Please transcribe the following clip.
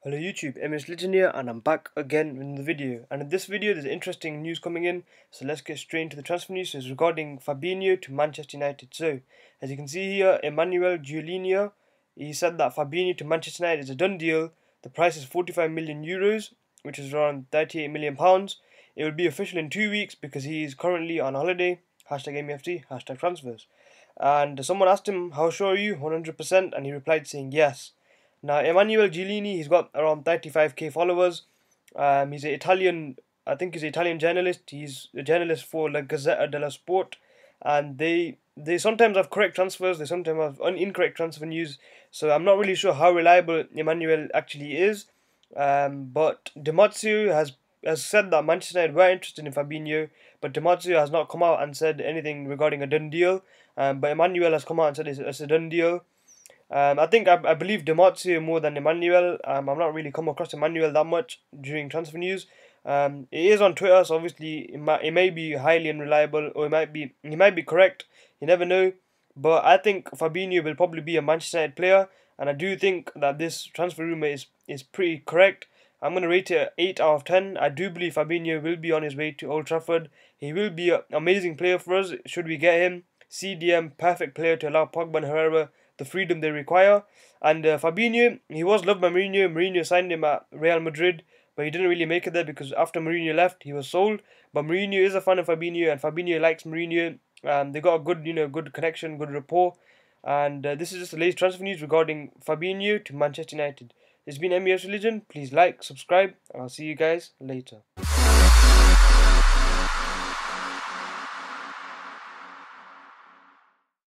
Hello YouTube, MS Legend here, and I'm back again in the video. And in this video there's interesting news coming in, so let's get straight into the transfer news. So it's regarding Fabinho to Manchester United. So as you can see here, Emmanuel Giuliano, he said that Fabinho to Manchester United is a done deal. The price is 45 million euros, which is around 38 million pounds. It will be official in 2 weeks because he is currently on holiday. Hashtag MUFC, hashtag transfers. And someone asked him, how sure are you? 100%, and he replied saying yes. Now, Emanuele Giglini, he's got around 35k followers. He's an Italian, I think he's an Italian journalist. He's a journalist for La Gazzetta dello Sport, and they sometimes have correct transfers. They sometimes have incorrect transfer news. So I'm not really sure how reliable Emanuele actually is. But Demazio has said that Manchester United were interested in Fabinho, but Demazio has not come out and said anything regarding a done deal. But Emanuele has come out and said it's a done deal. I believe Demazio more than Emmanuel. I've not really come across Emmanuel that much during transfer news. It is on Twitter, so obviously it may be highly unreliable, or he might be correct. You never know. But I think Fabinho will probably be a Manchester United player, and I do think that this transfer rumor is pretty correct. I'm going to rate it 8 out of 10. I do believe Fabinho will be on his way to Old Trafford. He will be an amazing player for us should we get him. CDM, perfect player to allow Pogba and Herrera the freedom they require. And Fabinho, he was loved by Mourinho. Mourinho signed him at Real Madrid, but he didn't really make it there because after Mourinho left, he was sold. But Mourinho is a fan of Fabinho, and Fabinho likes Mourinho. They got a good connection, good rapport. And this is just the latest transfer news regarding Fabinho to Manchester United. It's been MES Religion. Please like, subscribe, and I'll see you guys later.